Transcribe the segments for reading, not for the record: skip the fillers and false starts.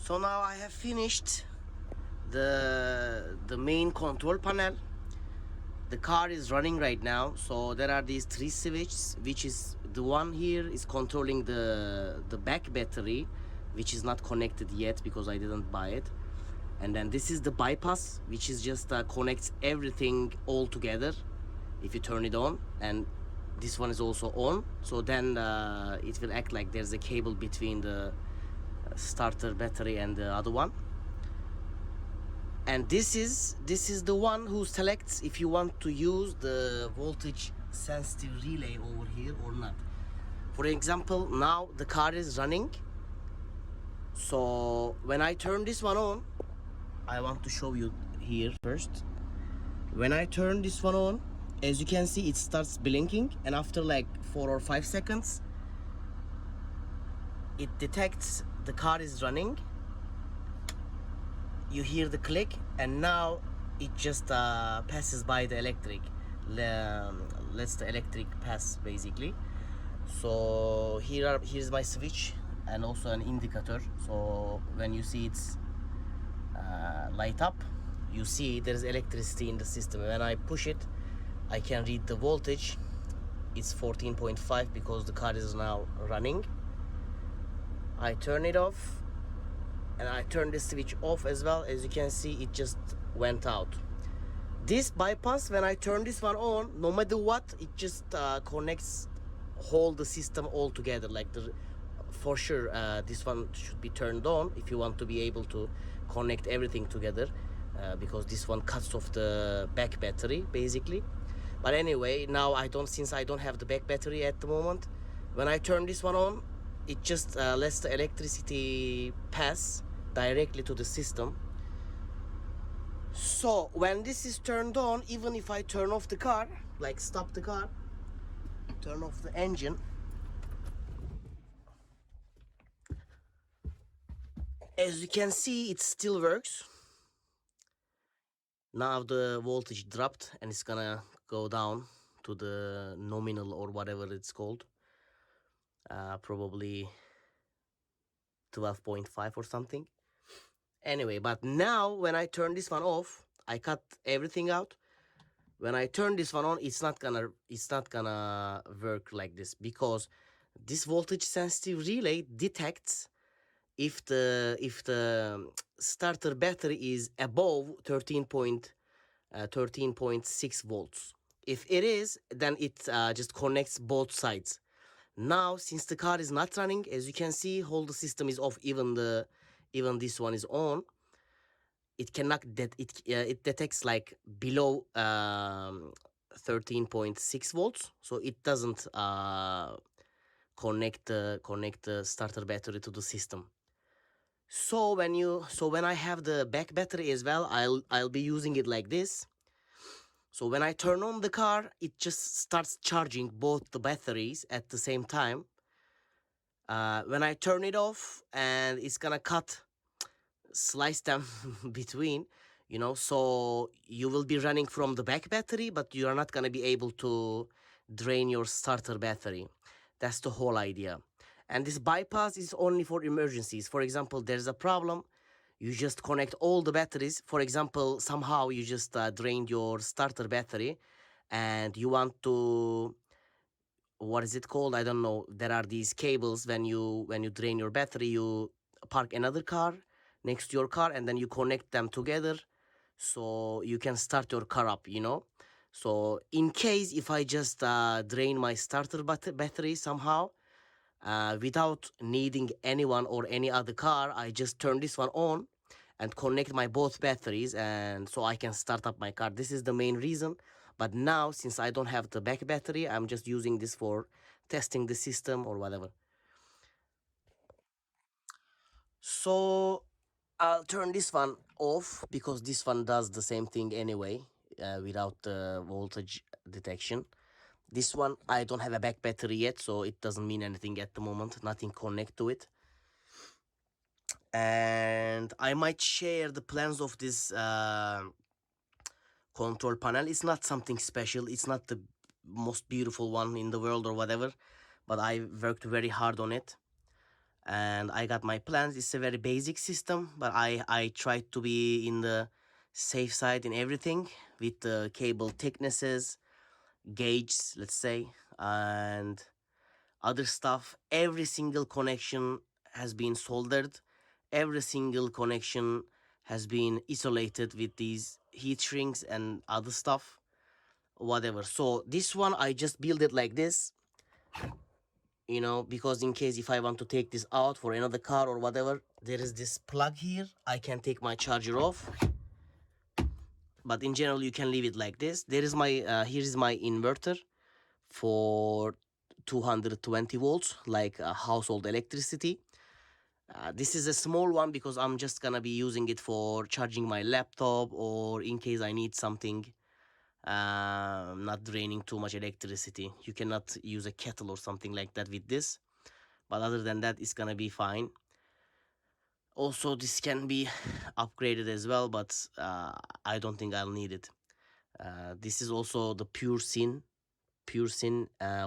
So now I have finished the main control panel. The car is running right now, so there are these three switches, which is the one here is controlling the back battery, which is not connected yet because I didn't buy it. And then this is the bypass, which is just connects everything all together if you turn it on, and this one is also on, so then it will act like there's a cable between the starter battery and the other one. And this is the one who selects if you want to use the voltage sensitive relay over here or not. For example, now the car is running, so when I turn this one on, I want to show you here first. When I turn this one on, as you can see, it starts blinking, and after like 4 or 5 seconds it detects the car is running. You hear the click, and now it just passes by the electric, lets the electric pass basically. So here's my switch and also an indicator, so when you see it's light up, you see there's electricity in the system. When I push it, I can read the voltage. It's 14.5 because the car is now running. I turn it off, and I turn the switch off as well. As you can see, it just went out. This bypass, when I turn this one on, no matter what, it just connects hold the system all together. Like for sure this one should be turned on if you want to be able to connect everything together, because this one cuts off the back battery basically. But anyway, now since I don't have the back battery at the moment, when I turn this one on, it just lets the electricity pass directly to the system. So when this is turned on, even if I turn off the car, like stop the car, turn off the engine, as you can see, it still works. Now the voltage dropped, and it's gonna go down to the nominal or whatever it's called, probably 12.5 or something. Anyway, but now when I turn this one off, I cut everything out. When I turn this one on, it's not gonna work like this, because this voltage sensitive relay detects if the starter battery is above 13.6 volts. If it is, then it just connects both sides. Now, since the car is not running, as you can see, whole the system is off. Even this one is on. It cannot it detects like below 13.6 volts, so it doesn't connect the starter battery to the system. So when I have the back battery as well, I'll be using it like this. So when I turn on the car, it just starts charging both the batteries at the same time. When I turn it off, and it's gonna slice them between, so you will be running from the back battery, but you are not gonna be able to drain your starter battery. That's the whole idea. And this bypass is only for emergencies. For example, there's a problem, you just connect all the batteries. For example, somehow you just drained your starter battery, and you want to, what is it called, I don't know, there are these cables. When you drain your battery, you park another car next to your car, and then you connect them together so you can start your car up. So in case if I just drain my starter battery somehow, without needing anyone or any other car, I just turn this one on and connect my both batteries, and so I can start up my car. This is the main reason. But now, since I don't have the back battery, I'm just using this for testing the system or whatever. So I'll turn this one off, because this one does the same thing anyway, without the voltage detection. This one, I don't have a back battery yet, so it doesn't mean anything at the moment. Nothing connect to it. And I might share the plans of this control panel. It's not something special. It's not the most beautiful one in the world or whatever, but I worked very hard on it. and I got my plans. It's a very basic system, but I tried to be in the safe side in everything with the cable thicknesses, gauges, let's say, and other stuff. Every single connection has been soldered. Every single connection has been isolated with these heat shrinks and other stuff, whatever. So this one I just build it like this, you know, because in case if I want to take this out for another car or whatever, there is this plug here. I can take my charger off, but in general you can leave it like this. There is my here is my inverter for 220 volts, like household electricity. This is a small one because I'm just gonna be using it for charging my laptop, or in case I need something, not draining too much electricity. You cannot use a kettle or something like that with this, but other than that it's gonna be fine. Also, this can be upgraded as well, but I don't think I'll need it. This is also the pure sin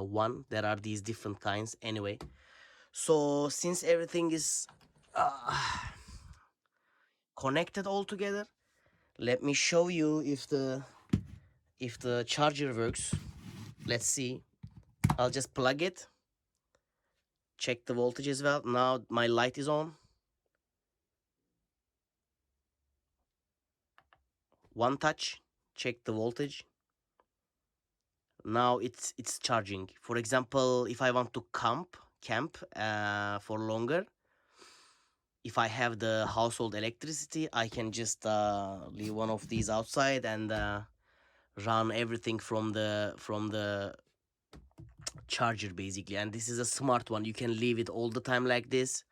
one. There are these different kinds anyway. So since everything is connected all together, let me show you if the charger works. Let's see. I'll just plug it, check the voltage as well. Now my light is on. One touch, check the voltage. Now it's charging. For example, if I want to camp for longer, if I have the household electricity, I can just leave one of these outside and run everything from the charger basically. And this is a smart one. You can leave it all the time like this,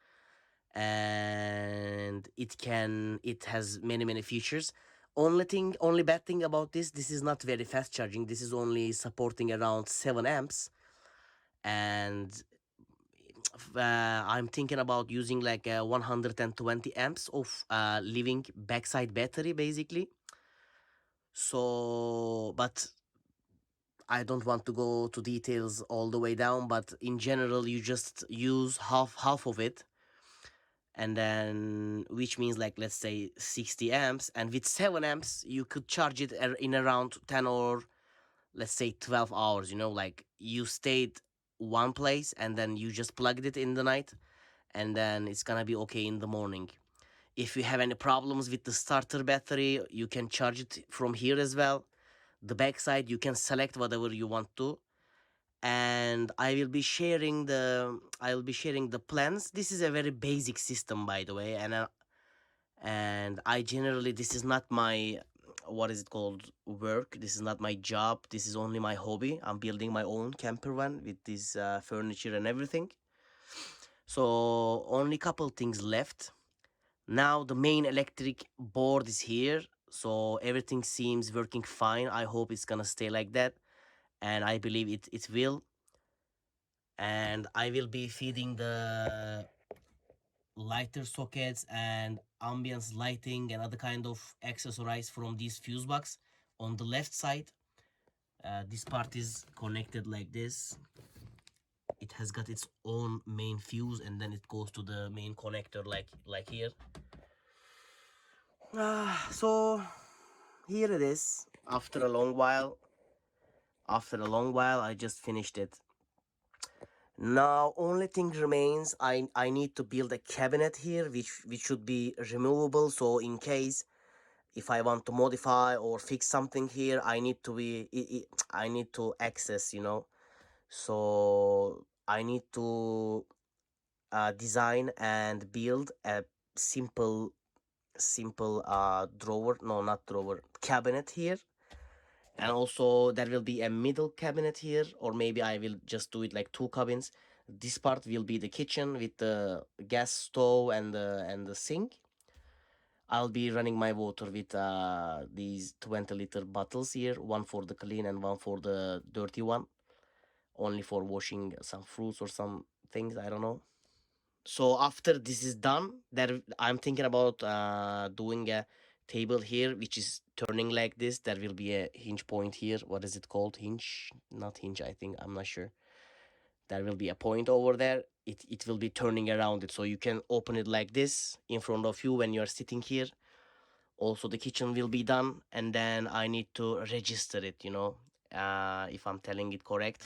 and it has many features. Only bad thing about this is not very fast charging. This is only supporting around 7 amps, and I'm thinking about using like 120 amps of living backside battery basically. So, but I don't want to go to details all the way down, but in general you just use half of it, and then which means like let's say 60 amps, and with 7 amps you could charge it in around 10 or let's say 12 hours, you know, like you stayed one place and then you just plugged it in the night, and then it's gonna be okay in the morning. If you have any problems with the starter battery, you can charge it from here as well. The backside you can select whatever you want to, and I will be sharing the plans. This is a very basic system, by the way, and I generally, this is not my, what is it called, work. This is not my job. This is only my hobby. I'm building my own camper van with this furniture and everything. So only couple things left. Now the main electric board is here, so everything seems working fine. I hope it's gonna stay like that, and I believe it will. And I will be feeding the lighter sockets and ambience lighting and other kind of accessories from this fuse box on the left side. This part is connected like this. It has got its own main fuse, and then it goes to the main connector like here. So here it is. After a long while, I just finished it. Now only thing remains, I need to build a cabinet here which should be removable, so in case if I want to modify or fix something here, I need to I need to access, you know. So I need to design and build a simple drawer, no, not drawer, cabinet here. And also there will be a middle cabinet here, or maybe I will just do it like 2 cabins. This part will be the kitchen with the gas stove and the sink. I'll be running my water with these 20-liter bottles here, one for the clean and one for the dirty one, only for washing some fruits or some things, I don't know. So after this is done, there I'm thinking about doing a table here which is turning like this. There will be a hinge point here. What is it called? Hinge? Not hinge, I think. I'm not sure. there will be a point over there. It will be turning around it, so you can open it like this in front of you when you are sitting here. Also the kitchen will be done, and then I need to register it, you know, if I'm telling it correct.